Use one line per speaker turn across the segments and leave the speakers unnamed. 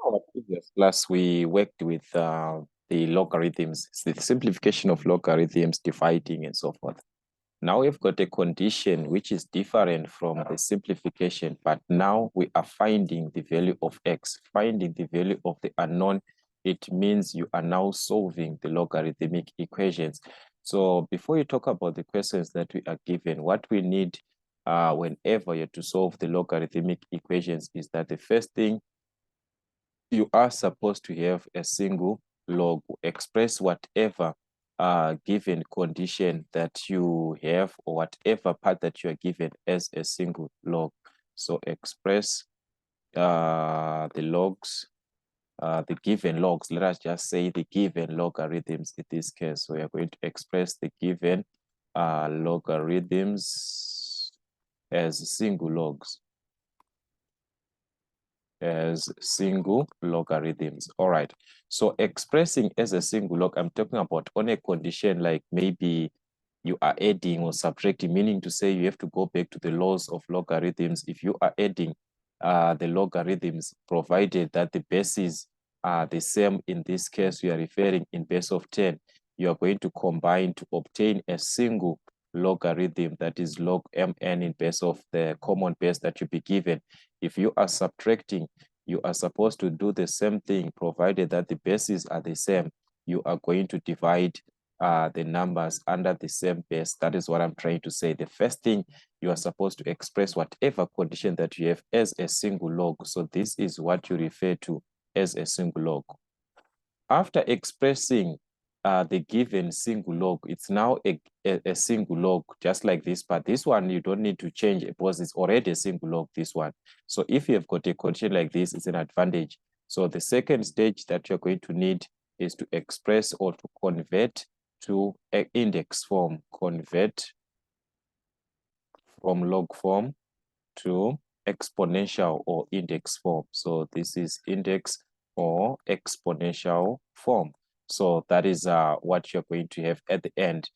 our previous class, we worked with the logarithms, the simplification of logarithms, dividing, and so forth. Now we've got a condition which is different from the simplification, but now we are finding the value of x, finding the value of the unknown. It means you are now solving the logarithmic equations. So before you talk about the questions that we are given, what we need whenever you're to solve the logarithmic equations is that the first thing, you are supposed to have a single log, express whatever given condition that you have or whatever part that you are given as a single log. So express the logs, the given logs. Let us just say the given logarithms in this case. So we are going to express the given logarithms as single logs. As single logarithms. All right. So expressing as a single log, I'm talking about on a condition like maybe you are adding or subtracting, meaning to say you have to go back to the laws of logarithms. If you are adding the logarithms, provided that the bases are the same, in this case, we are referring in base of 10, you are going to combine to obtain a single logarithm, that is log mn in base of the common base that you be given. If you are subtracting, you are supposed to do the same thing, provided that the bases are the same. You are going to divide the numbers under the same base. That is what I'm trying to say. The first thing, you are supposed to express whatever condition that you have as a single log. So this is what you refer to as a single log. After expressing the given single log, it's now a single log, just like this, but this one you don't need to change it because it's already a single log, this one. So if you have got a condition like this, it's an advantage. So the second stage that you're going to need is to express or to convert to an index form, convert from log form to exponential or index form. So this is index or exponential form. So that is what you're going to have at the end.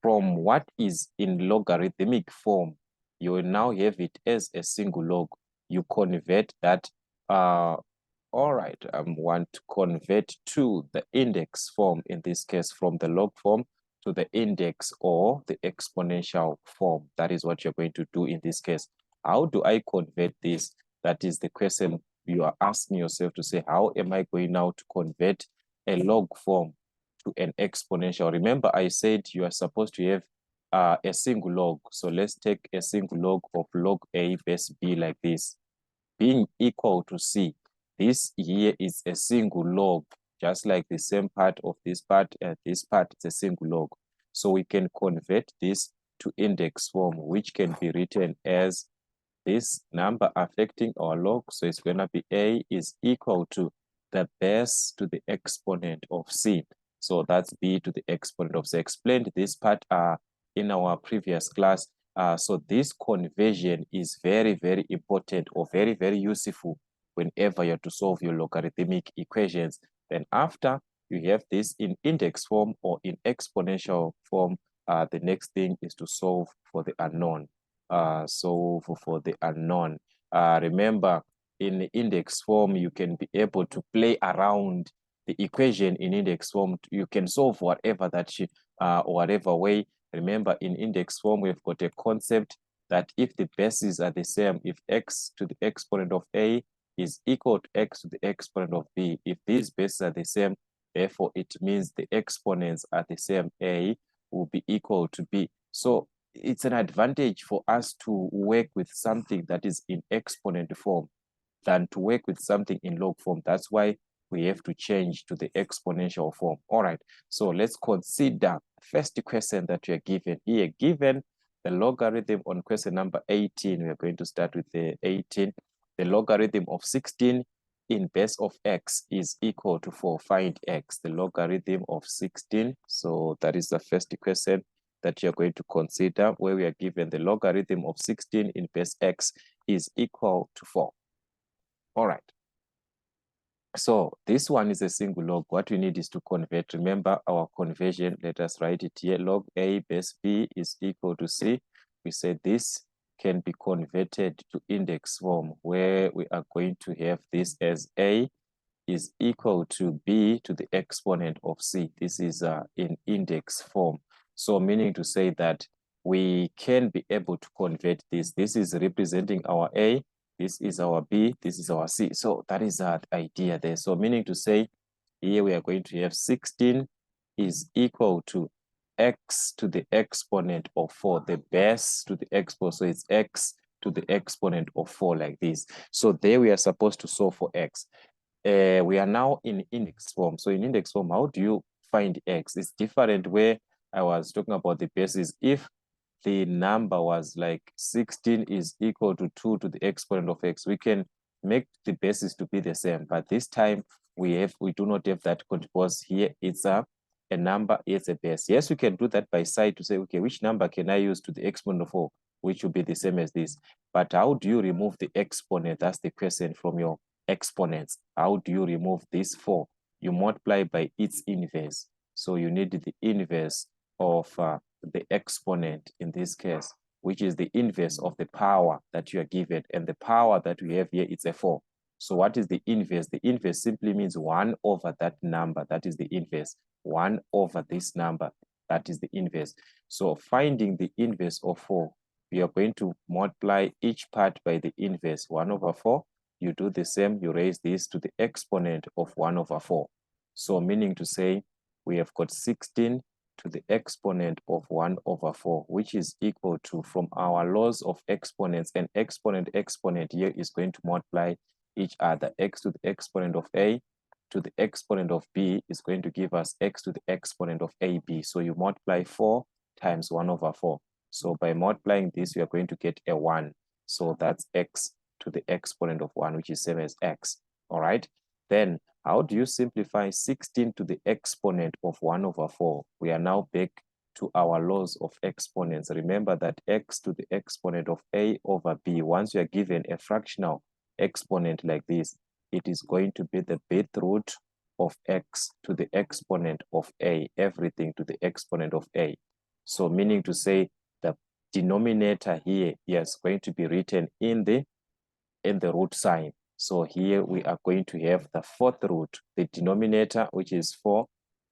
From what is in logarithmic form, you will now have it as a single log. You convert that. All right, I want to convert to the index form, in this case, from the log form to the index or the exponential form. That is what you're going to do in this case. How do I convert this? That is the question you are asking yourself, to say, how am I going now to convert a log form to an exponential? Remember, I said you are supposed to have a single log. So let's take a single log of log A base B like this, being equal to C. This here is a single log, just like the same part of this part, this part is a single log. So we can convert this to index form, which can be written as this number affecting our log. So it's going to be A is equal to the base to the exponent of C. So that's B to the exponent of C. I explained this part in our previous class. So this conversion is very, very important, or very, very useful whenever you have to solve your logarithmic equations. Then after you have this in index form or in exponential form, the next thing is to solve for the unknown. Solve for the unknown. Remember, in the index form, you can be able to play around the equation in index form. You can solve whatever that you, whatever way. Remember, in index form, we've got a concept that if the bases are the same, if x to the exponent of A is equal to x to the exponent of B, if these bases are the same, therefore it means the exponents are the same. A will be equal to B. So it's an advantage for us to work with something that is in exponent form than to work with something in log form. That's why we have to change to the exponential form. All right, so let's consider first question that we are given here. Given the logarithm on question number 18, we are going to start with the 18. The logarithm of 16 in base of x is equal to 4. Find x, the logarithm of 16. So that is the first question that you're going to consider, where we are given the logarithm of 16 in base x is equal to 4. All right. So this one is a single log. What we need is to convert. Remember our conversion. Let us write it here. Log A base B is equal to C. We said this can be converted to index form, where we are going to have this as A is equal to b to the exponent of c. This is in index form. So meaning to say that we can be able to convert this. This is representing our a, this is our b, this is our c. So that is the idea there. So meaning to say here we are going to have 16 is equal to x to the exponent of 4, the base to the exponent. So it's x to the exponent of 4 like this. So there we are supposed to solve for x. We are now in index form. So in index form, how do you find x? It's different where I was talking about the basis. If the number was like 16 is equal to 2 to the exponent of x, we can make the basis to be the same. But this time we do not have that because here it's a number, it's a base. Yes, we can do that by side to say, okay, which number can I use to the exponent of 4, which will be the same as this. But how do you remove the exponent? That's the question from your exponents. How do you remove this 4? You multiply by its inverse. So you need the inverse of the exponent in this case, which is the inverse of the power that you are given. And the power that we have here, it's a 4. So what is the inverse? The inverse simply means 1 over that number. That is the inverse. 1 over this number. That is the inverse. So finding the inverse of 4, we are going to multiply each part by the inverse. 1 over 4. You do the same. You raise this to the exponent of 1 over 4. So meaning to say, we have got 16 to the exponent of 1 over 4, which is equal to, from our laws of exponents, and exponent here is going to multiply each other. X to the exponent of a to the exponent of b is going to give us x to the exponent of ab. So you multiply 4 times 1 over 4. So by multiplying this, we are going to get a 1. So that's x to the exponent of 1, which is same as x. All right. Then how do you simplify 16 to the exponent of 1 over 4? We are now back to our laws of exponents. Remember that x to the exponent of a over b, once you are given a fractional exponent like this, it is going to be the base root of x to the exponent of a, everything to the exponent of a. So meaning to say the denominator here is going to be written in the root sign. So here we are going to have the 4th root, the denominator, which is 4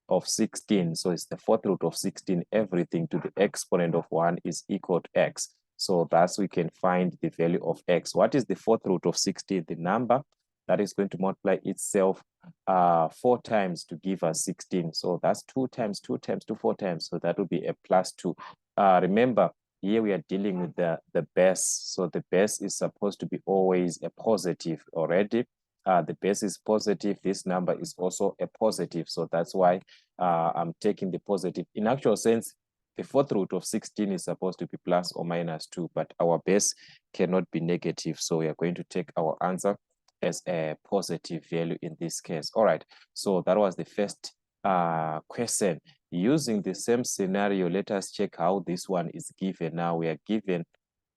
of 16. So it's the 4th root of 16. Everything to the exponent of 1 is equal to x. So thus we can find the value of x. What is the 4th root of 16? The number that is going to multiply itself 4 times to give us 16. So that's 2 times 2 times 2, 4 times. So that will be a plus 2. Remember, here we are dealing with the base. So the base is supposed to be always a positive already. The base is positive. This number is also a positive. So that's why I'm taking the positive. In actual sense, the 4th root of 16 is supposed to be plus or minus 2, but our base cannot be negative. So we are going to take our answer as a positive value in this case. All right. So that was the first question. Using the same scenario, let us check how this one is given. Now we are given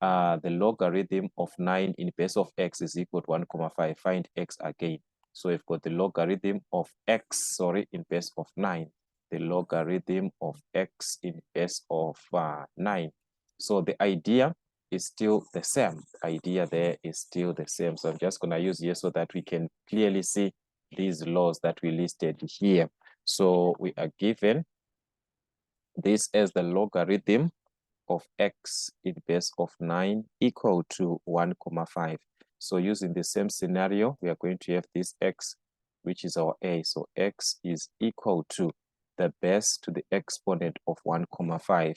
the logarithm of 9 in base of x is equal to 1,5. Find x again. So we've got the logarithm of x, in base of 9. The logarithm of x in base of 9. So the idea is still the same. The idea there is still the same. So I'm just going to use here so that we can clearly see these laws that we listed here. So we are given this as the logarithm of x in base of 9 equal to 1,5. So using the same scenario, we are going to have this x, which is our a. So x is equal to the base to the exponent of 1,5,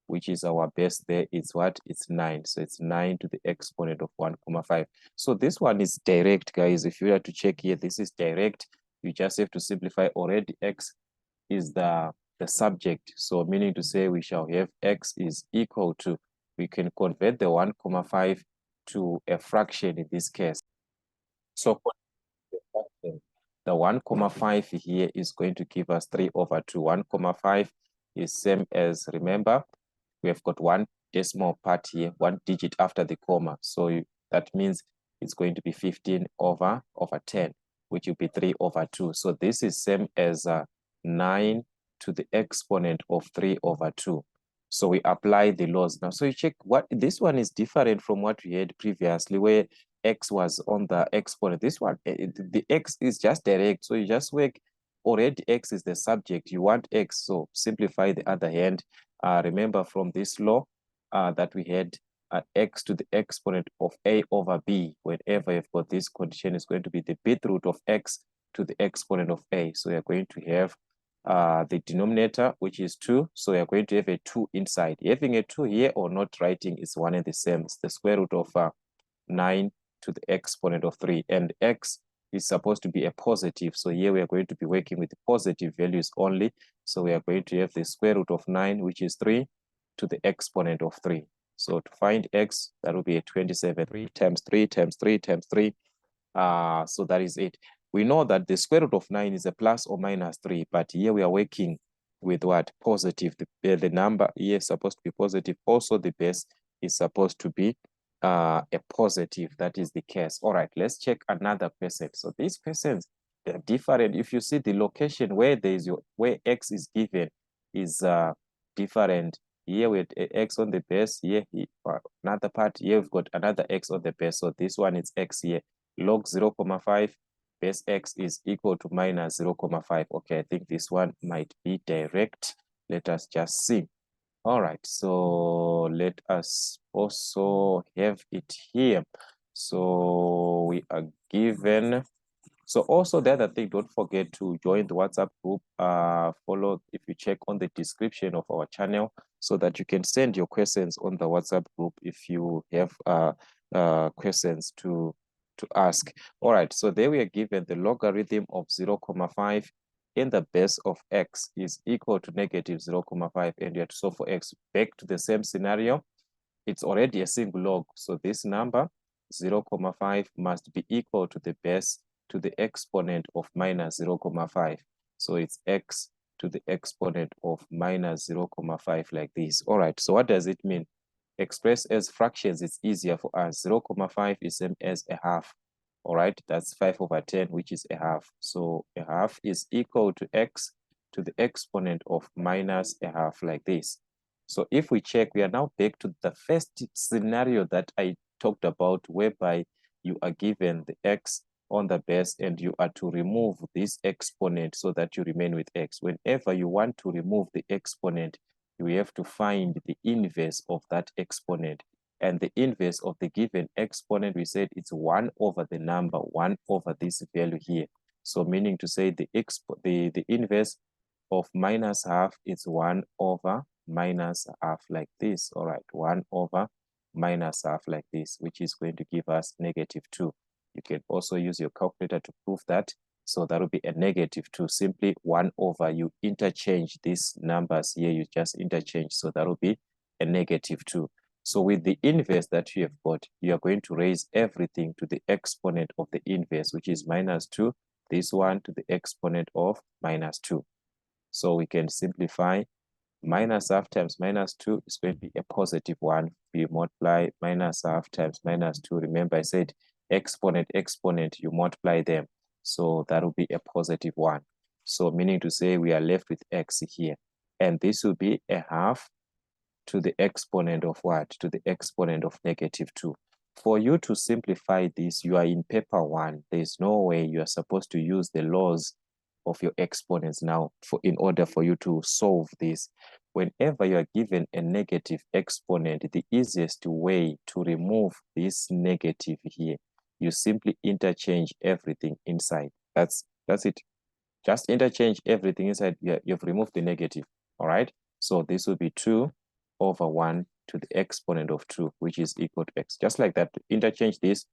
which is our base there. It's what? It's 9. So it's 9 to the exponent of 1,5. So this one is direct, guys. If you were to check here, this is direct. You just have to simplify. Already x is the subject. So meaning to say we shall have x is equal to, we can convert the 1,5 to a fraction in this case. So the 1,5 here is going to give us 3 over 2. 1,5 is same as, remember, we have got one decimal part here, one digit after the comma. So that means it's going to be 15 over 10, which will be 3 over 2. So this is same as 9 to the exponent of 3 over 2. So we apply the laws now. So you check what this one is different from what we had previously, where x was on the exponent. This one, the x is just direct. So you just work, already x is the subject. You want x, so simplify the other hand. Remember from this law that we had x to the exponent of a over b. Whenever you've got this condition, is going to be the bit root of x to the exponent of a. So you're going to have the denominator, which is 2. So you're going to have a 2 inside. Having a 2 here or not writing is one and the same. It's the square root of 9 to the exponent of 3. And x is supposed to be a positive. So here we are going to be working with positive values only. So we are going to have the square root of 9, which is 3, to the exponent of 3. So to find x, that will be a 27. 3 times 3 times 3 times 3. So that is it. We know that the square root of 9 is a plus or minus 3, but here we are working with what? Positive. The number here is supposed to be positive. Also, the base is supposed to be a positive. That is the case. All right, let's check another question. So these questions, they're different. If you see the location where there is where x is given is different. Here with x on the base. Here another part. Here we've got another x on the base. So this one is x here. Log 0,5 base x is equal to minus 0,5. Okay, I think this one might be direct. Let us just see. All right, so let us also have it here. So we are given. So also the other thing, don't forget to join the WhatsApp group. Follow, if you check on the description of our channel, so that you can send your questions on the WhatsApp group if you have questions to ask. All right, so there we are given the logarithm of 0,5 in the base of x is equal to negative 0,5, and you have to solve for x. Back to the same scenario, it's already a single log, so this number 0,5 must be equal to the base to the exponent of minus 0,5. So it's x to the exponent of minus 0,5 like this. All right, so what does it mean? Expressed as fractions, it's easier for us. 0,5 is same as a half. All right, that's 5 over 10, which is a half. So a half is equal to x to the exponent of minus a half like this. So if we check, we are now back to the first scenario that I talked about, whereby you are given the x on the base and you are to remove this exponent so that you remain with x. Whenever you want to remove the exponent, you have to find the inverse of that exponent. And the inverse of the given exponent, we said it's 1 over the number, 1 over this value here. So meaning to say the inverse of minus half is 1 over minus half like this. All right, 1 over minus half like this, which is going to give us negative 2. You can also use your calculator to prove that. So that will be a negative 2. Simply 1 over, you interchange these numbers here, you just interchange. So that will be a negative 2. So with the inverse that you have got, you are going to raise everything to the exponent of the inverse, which is minus 2. This one to the exponent of minus 2. So we can simplify. Minus half times minus 2 is going to be a positive 1. We multiply minus half times minus 2. Remember I said exponent, you multiply them. So that will be a positive 1. So meaning to say we are left with x here. And this will be a half to the exponent of what? To the exponent of negative 2. For you to simplify this, you are in paper 1. There's no way you are supposed to use the laws of your exponents now in order for you to solve this. Whenever you are given a negative exponent, the easiest way to remove this negative here, you simply interchange everything inside. That's it. Just interchange everything inside. You've removed the negative. All right. So this will be 2 over 1 to the exponent of 2, which is equal to x. Just like that, to interchange this,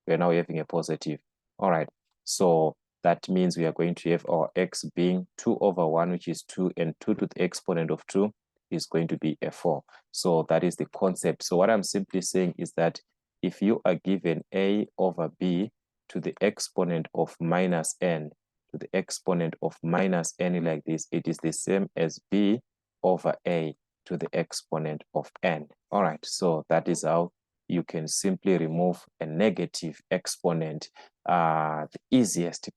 we are now having a positive. All right. So that means we are going to have our x being 2 over 1, which is 2, and 2 to the exponent of 2 is going to be a 4. So that is the concept. So what I'm simply saying is that if you are given a over b to the exponent of minus n to the exponent of minus n like this, it is the same as b over a to the exponent of n. All right, so that is how you can simply remove a negative exponent. The easiest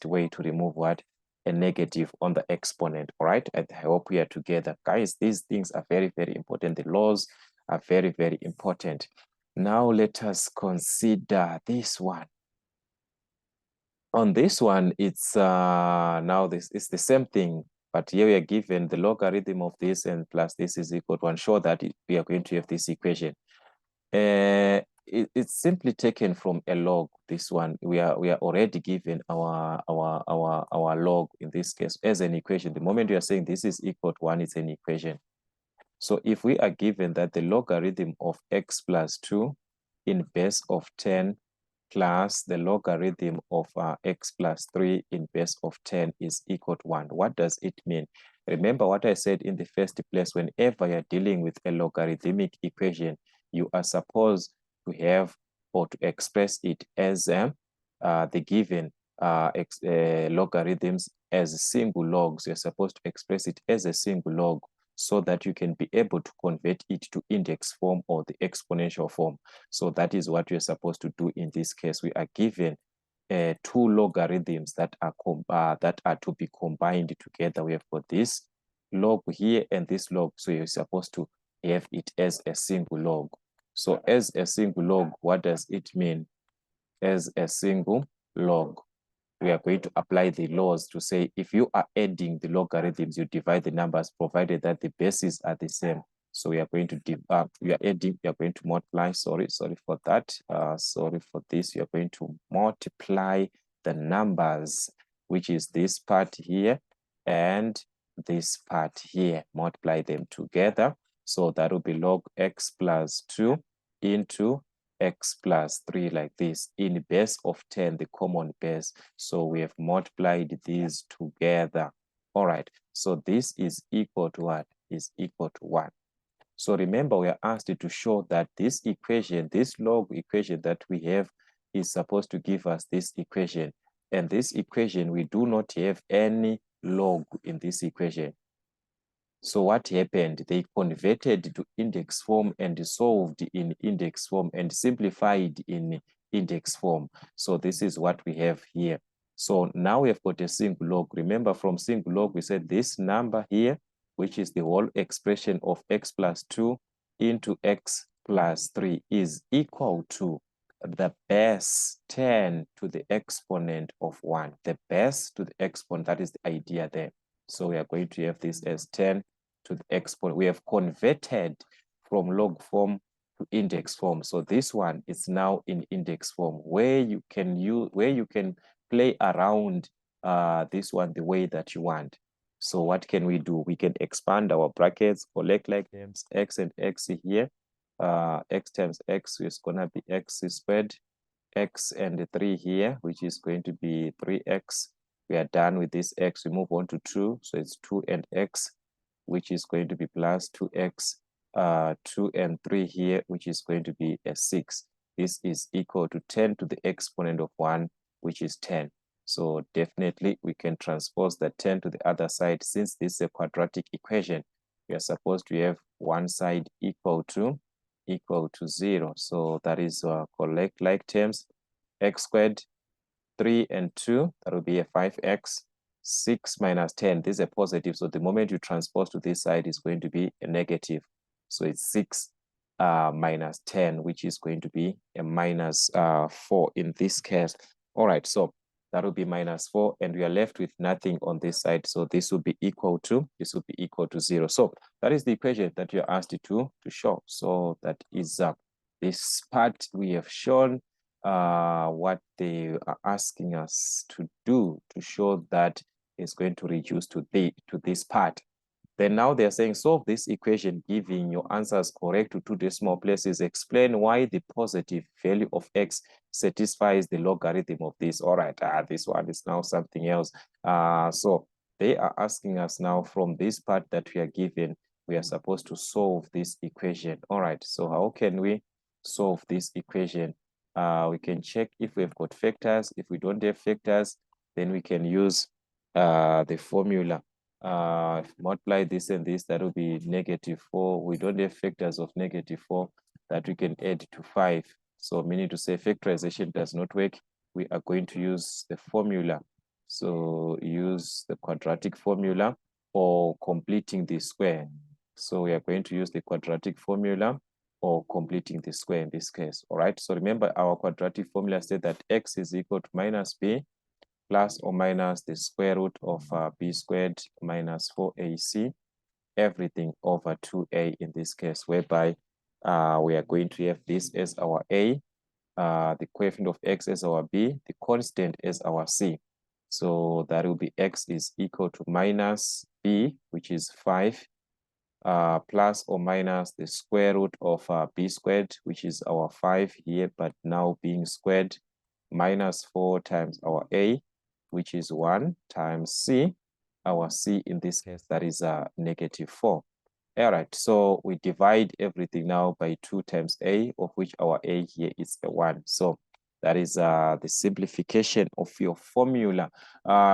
way to remove what? A negative on the exponent. All right, I hope we are together. Guys, these things are very, very important. The laws are very, very important. Now let us consider this one. On this one, it's now this is the same thing, but here we are given the logarithm of this and plus this is equal to 1. Show that we are going to have this equation. It's simply taken from a log. This one we are already given our log in this case as an equation. The moment we are saying this is equal to 1, it's an equation. So if we are given that the logarithm of x plus 2 in base of 10 plus the logarithm of x plus 3 in base of 10 is equal to 1. What does it mean? Remember what I said in the first place, whenever you're dealing with a logarithmic equation, you are supposed to have or to express it as the given logarithms as single logs. You're supposed to express it as a single log so that you can be able to convert it to index form or the exponential form. So that is what you're supposed to do in this case. We are given two logarithms that are to be combined together. We have got this log here and this log. So you're supposed to have it as a single log. So as a single log, what does it mean? As a single log, we are going to apply the laws to say if you are adding the logarithms, you divide the numbers provided that the bases are the same. So we are going to we are going to multiply, sorry for that. Sorry for this. You are going to multiply the numbers, which is this part here and this part here. Multiply them together. So that will be log x plus 2 into x plus 3 like this in base of 10, the common base. So we have multiplied these together. All right. So this is equal to what? Is equal to 1. So remember, we are asked to show that this equation, this log equation that we have is supposed to give us this equation. And this equation, we do not have any log in this equation. So what happened? They converted to index form and solved in index form and simplified in index form. So this is what we have here. So now we have got a single log. Remember, from single log, we said this number here, which is the whole expression of x plus 2 into x plus 3 is equal to the base 10 to the exponent of 1. The base to the exponent, that is the idea there. So we are going to have this as 10 to the exponent. We have converted from log form to index form. So this one is now in index form, where you can play around this one the way that you want. So what can we do? We can expand our brackets, collect like terms x and x here. X times x is gonna be x squared, x and 3 here, which is going to be 3x. We are done with this x. We move on to 2. So it's 2 and x, which is going to be plus 2x, 2 and 3 here, which is going to be a 6. This is equal to 10 to the exponent of 1, which is 10. So definitely we can transpose the 10 to the other side. Since this is a quadratic equation, we are supposed to have one side equal to 0. So that is collect like terms, x squared, 3 and 2, that will be a 5x. 6 minus 10, this is a positive. So the moment you transpose to this side is going to be a negative. So it's 6 minus 10, which is going to be a minus 4 in this case. All right, so that will be minus 4, and we are left with nothing on this side. So this will be equal to 0. So that is the equation that you're asked to show. So that is this part we have shown. What they are asking us to do to show that is going to reduce to this part. Then now they're saying solve this equation giving your answers correct to 2 decimal places. Explain why the positive value of x satisfies the logarithm of this. All right, this one is now something else. So they are asking us now from this part that we are given, we are supposed to solve this equation. All right, so how can we solve this equation? We can check if we've got factors. If we don't have factors, then we can use the formula. Multiply this and this, that will be -4. We don't have factors of -4 that we can add to 5. So meaning to say factorization does not work. We are going to use the formula. So use the quadratic formula for completing the square. So we are going to use the quadratic formula or completing the square in this case. All right, so remember our quadratic formula said that x is equal to minus b plus or minus the square root of b squared minus 4ac, everything over 2a in this case, whereby we are going to have this as our a, the coefficient of x as our b, the constant as our c. So that will be x is equal to minus b, which is 5, plus or minus the square root of b squared, which is our 5 here, but now being squared, minus 4 times our a, which is 1, times c, our c in this case, that is negative 4. All right, so we divide everything now by 2 times a, of which our a here is a 1. So that is the simplification of your formula.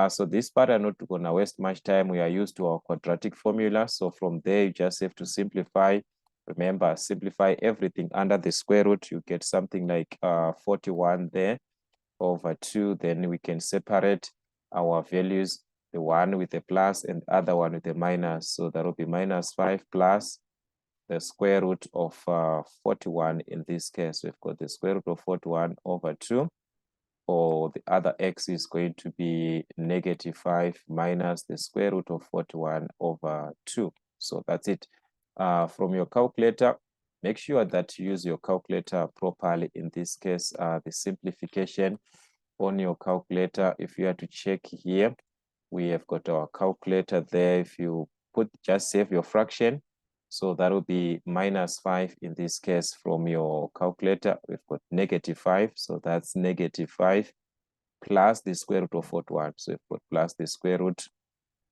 So this part I'm not going to waste much time. We are used to our quadratic formula. So from there, you just have to simplify. Remember, simplify everything under the square root. You get something like 41 there over 2. Then we can separate our values, the one with a plus and the other one with a minus. So that will be minus 5 plus the square root of 41 in this case. We've got the square root of 41 over 2, or the other x is going to be negative 5 minus the square root of 41 over 2. So that's it. From your calculator, make sure that you use your calculator properly. In this case, the simplification on your calculator, if you are to check here, we have got our calculator there. If you just save your fraction, so that will be minus 5 in this case from your calculator. We've got negative 5, so that's negative 5 plus the square root of 41. So we've got plus the square root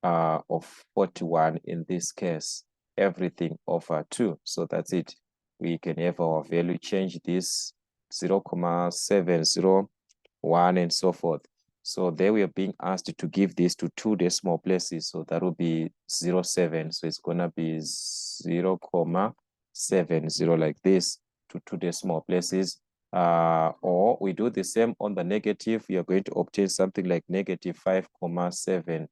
of 41 in this case, everything over 2. So that's it. We can have our value, change this 0.701 and so forth. So there we are being asked to give this to 2 decimal places. So that will be 0.7. So it's going to be 0.70 like this to 2 decimal places. Or we do the same on the negative. We are going to obtain something like negative 5.70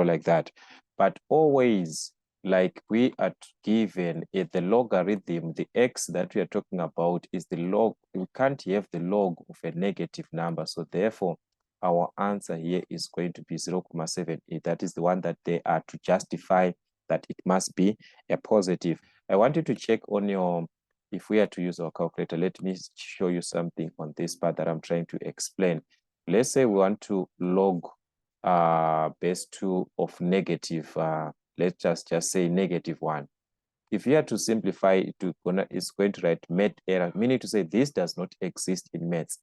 like that. But always, like we are given the logarithm, the x that we are talking about is the log. We can't have the log of a negative number. So therefore, our answer here is going to be 0.78. That is the one that they are to justify that it must be a positive. I want you to check on your, if we are to use our calculator, let me show you something on this part that I'm trying to explain. Let's say we want to log base 2 of negative, let's just say negative 1. If you are to simplify it, it's going to write math error, meaning to say this does not exist in maths.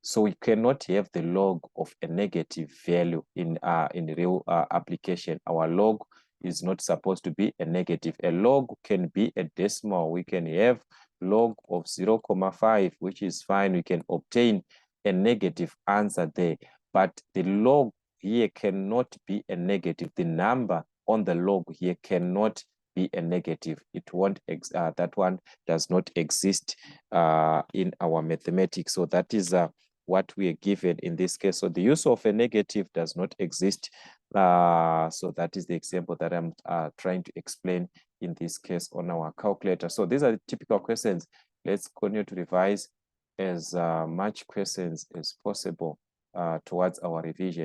So we cannot have the log of a negative value in real application. Our log is not supposed to be a negative. A log can be a decimal. We can have log of 0.5, which is fine. We can obtain a negative answer there. But the log here cannot be a negative. The number on the log here cannot be a negative. It won't, that one does not exist in our mathematics. So that is what we are given in this case. So the use of a negative does not exist. So that is the example that I'm trying to explain in this case on our calculator. So these are the typical questions. Let's continue to revise as much questions as possible towards our revision.